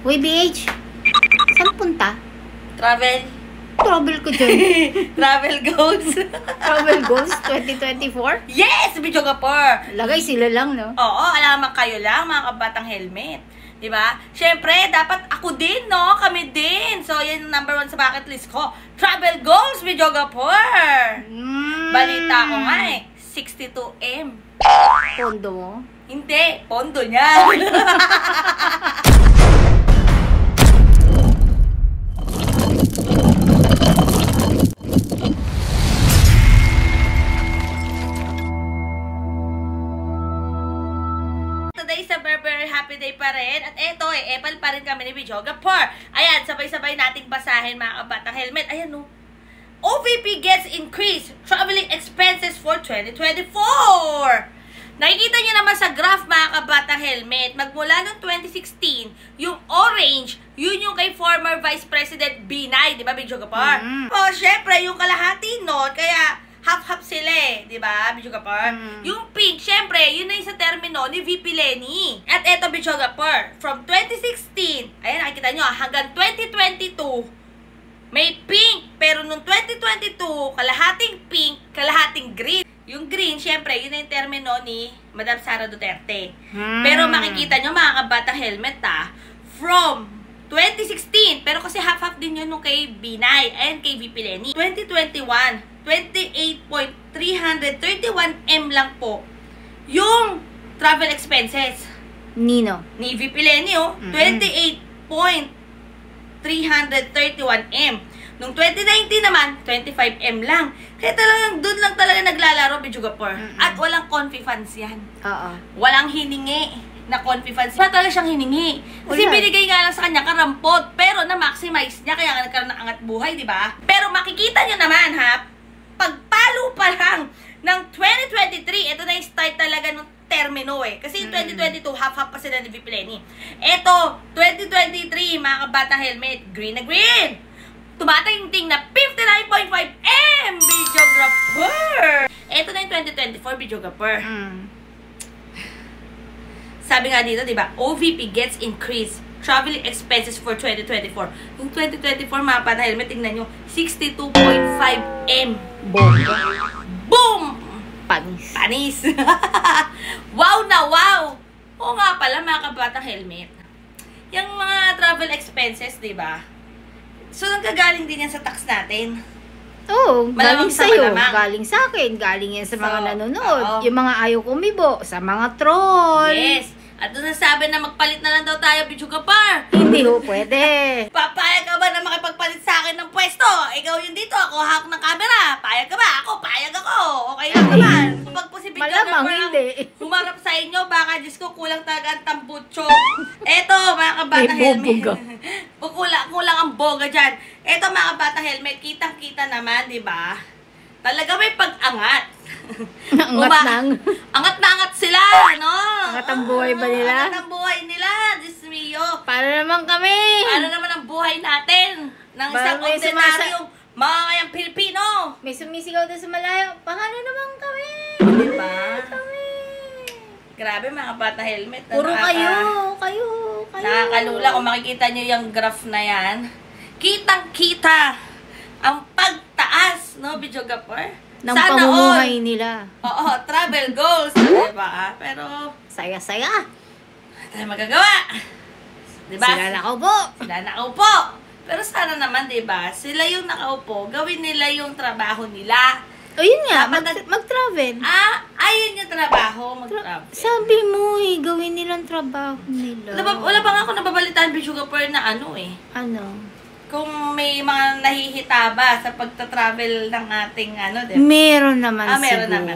Uy, BH, saan punta? Travel. Travel ko dyan. Travel goals. Travel goals 2024? Yes! Videographer! Lagay sila lang, no? Oo, alaman kayo lang, mga kabatang helmet. Diba? Siyempre, dapat ako din, no? Kami din. So, yan yung number 1 sa bucket list ko. Travel goals, videographer! Balita ko nga eh. 62M. Pondo mo? Hindi, pondo niya. Today is a very happy day pa rin. At eto Apple pa rin kami ni Videographer. Ayan, sabay-sabay nating basahin mga kabatang helmet. Ayan no. OVP gets increased traveling expenses for 2024. Nakikita niyo naman sa graph mga kabatang helmet, magmula noong 2016, yung orange, yun yung kay former Vice President Binay, di ba, Videographer? So, syempre, yung kalahati nun, kaya half-half sila eh, di ba, Videographer? Yung pink, syempre, yun na yung sa termino ni VP Lenny. At eto, Videographer, from 2016, ayan, nakikita nyo, hanggang 2022, may pink, pero nung 2022, kalahating pink, kalahating green. Yung green, syempre, yun na yung termino ni Madam Sara Duterte. Pero makikita nyo, mga kabatang helmet, from 2016, pero kasi half-half din yun nung kay Binay and kay VP Lenny. 2021, 28.331M lang po yung travel expenses. Nino? Ni VP Lenny, 28.331M. Nung 2019 naman, 25M lang. Kaya talagang doon lang talaga naglalaro, Videographer. At walang confi funds yan. Oo. Walang hiningi na confi funds. Wala talaga siyang hiningi. Kasi Wala. binigay nga lang sa kanya karampot. Pero na-maximize niya, kaya nga nagkaroon ng angat buhay, di ba? Pero makikita nyo naman, ha? Pagpalo pa lang ng 2023, ito na yung start talaga ng termino eh. Kasi 2022, half-half pa sila ni VP Lenny. Ito, 2023, mga kabatang helmet, green na green. Tumatingting na 59.5M, Videographer! Ito na yung 2024, Videographer. Sabi nga dito, di ba, OVP gets increased traveling expenses for 2024. Yung 2024, mga kabatang helmet, tingnan nyo, 62.5M. Boom! Panis. Panis. Wow na wow! Oo nga pala, mga kabatang helmet. Yung mga travel expenses, di ba? So, nagkagaling din yan sa tax natin. Oo, galing Malamang sa sa'yo, malamang. galing sa akin, galing yan sa mga So, nanonood. oo. Yung mga ayaw kumibo, sa mga troll. Yes! At doon nasabi na magpalit na lang daw tayo, Videographer. Hindi ho pwede. Papayag ka ba na makipagpalit sa akin ng pwesto? Ikaw yung dito, ako hawak ng camera. Payag ka ba? Ako, payag ako. Okay lang naman. Kapag po si Malamang Videographer ang hindi. humarap sa inyo, baka Diyos ko, kulang talaga ang tambutso. Eto, mga kabatang May helmet. boboga. Kulang ang boga dyan. Eto, mga kabatang helmet, kitang-kita naman, di ba? Talaga may pag-angat. Angat nang. Angat na angat sila, no? Angat ang buhay ba nila? Angat ang buhay nila, Diyos mio. Para naman kami. Ano naman ang buhay natin? Ng isang Parang may ordinaryong mamamayang Pilipino. May sumisigaw doon sa malayo. Paano naman kami? Diba? Kami. Grabe, mga bata helmet. Puro kayo. Nakakalula. Kung makikita nyo yung graph na yan, kitang-kita ang pagtaas, no, Videographer? Ng pamumuhay nila. Oo, travel goals. Diba? Pero, Saya-saya. tayo magagawa. Diba? Sila nakaupo. Sila nakaupo. Pero sana naman, diba? Sila yung nakaupo. Gawin nila yung trabaho nila. O yun nga, Dapat mag-travel. Ayun yung trabaho. Mag-travel. Sabi mo gawin nilang trabaho nila. Wala pa nga ako nababalitaan, Videographer, na ano eh. Ano? Kung may mga nahihitaba sa pagta-travel ng ating ano, diba? Meron naman Meron siguro. naman.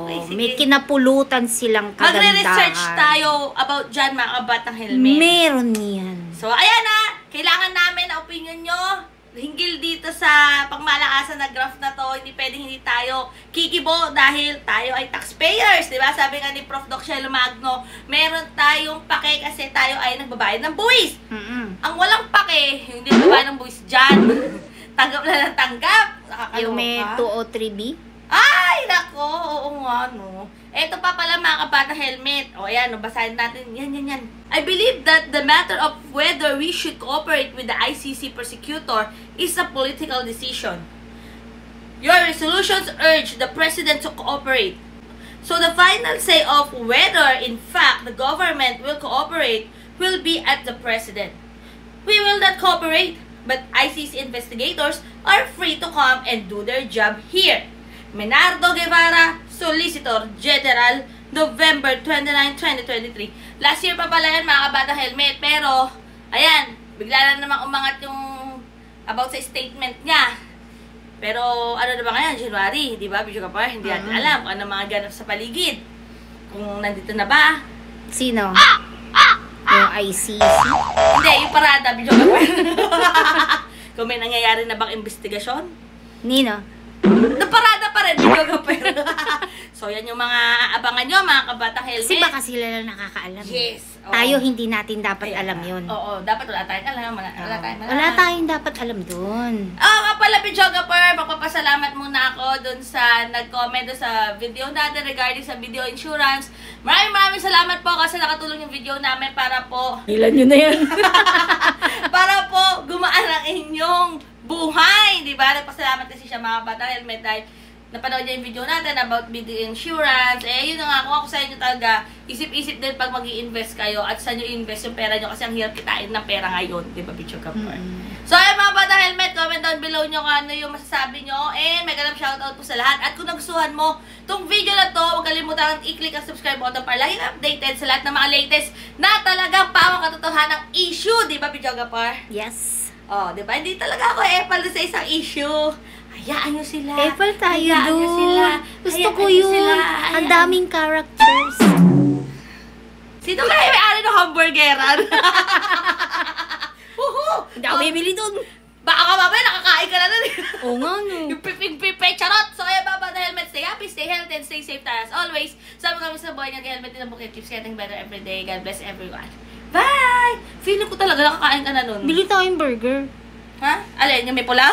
Okay, sige. May kinapulutan silang kagandahan. Magre-research tayo about dyan, mga kabatang helmet. Meron yan. So, ayan na. Kailangan namin na opinion nyo. Hinggil dito sa pangmalakasan na graph na to, hindi pwedeng hindi tayo kikibo dahil tayo ay taxpayers, di ba? Sabi nga ni Prof. Doc Shelo Magno, meron tayong pake kasi tayo ay nagbabayad ng buwis. Ang walang pake, hindi nagbabayad ng buwis dyan. Tanggap na ng tanggap. Nakakaloka. Yung may 203B? Ay, nako, oo nga, no. Eto pa pala, mga kabata helmet. O, ayan, basahin natin. Yan. I believe that the matter of whether we should cooperate with the ICC prosecutor is a political decision. Your resolutions urge the President to cooperate. So the final say of whether, in fact, the government will cooperate will be at the President. We will not cooperate, but ICC investigators are free to come and do their job here. Menardo Guevara, Solicitor General, November 29, 2023. Last year pa pala yan, mga kabatang helmet. Pero, ayan, bigla na namang umangat yung about sa statement niya. Pero, ano na ba ngayon? January, di ba? Bidyo ka pa, hindi natin alam kung ano mga ganap sa paligid. Kung nandito na ba. Sino? Yung ICC? Hindi, yung parada, bidyo ka pa. Kung may nangyayari na bang investigasyon. Nino? Naparada pa rin, bidyo ka pa. So, yan yung mga abangan nyo, mga kabatang helmet. Kasi baka sila lang nakakaalam. Yes. Oo. Tayo hindi natin dapat Ayan. alam yun. Oo, dapat wala tayong alam. Wala tayong dapat alam dun. Nga pala, videographer, magpapasalamat muna ako dun sa nag-comment dun sa video natin regarding sa video insurance. Maraming salamat po kasi nakatulong yung video namin para po Ilan yun na yan? para po gumaan ang inyong buhay, di ba? Nagpasalamat kasi siya, mga batang helmet, dahil napanood niya yung video natin about video insurance. Yun na nga, kung ako sa inyo talaga, isip-isip din pag mag-i-invest kayo at saan nyo invest yung pera nyo kasi ang hirap kitain ng pera ngayon, di ba, Bicho Kapor? So, ayun mga batang helmet, comment down below nyo kung ano yung masasabi nyo. And may ganap shoutout po sa lahat. At kung nagustuhan mo tong video na to, huwag kalimutan i-click ang subscribe button para lagi updated sa lahat ng mga latest na talagang pawang katotohanan ng issue, di ba, Bicho Kapor? Yes. Oh, di ba? Hindi talaga ako epal sa isang issue. Hayaan nyo sila. Epal tayo Hayaan nyo dun. sila. Gusto Hayaan ko nyo yun. sila. Ang Hayaan- daming characters. Sino kaya may-ari ng hamburgeran? Woohoo! Hindi ako bibili dun. Baka ka mamaya nakakain ka na nun. Oo nga no. Yung piping-pipe, charot! So kaya baba na helmet, stay happy, stay healthy, and stay safe tayo as always. Sabi kami sa buhay niya, helmet din ang bukit. Keeps getting better every day. God bless everyone. Bye! Feeling ko talaga nakakain ka na nun. Bili tayong burger. Ha? Alin? Yung may pula?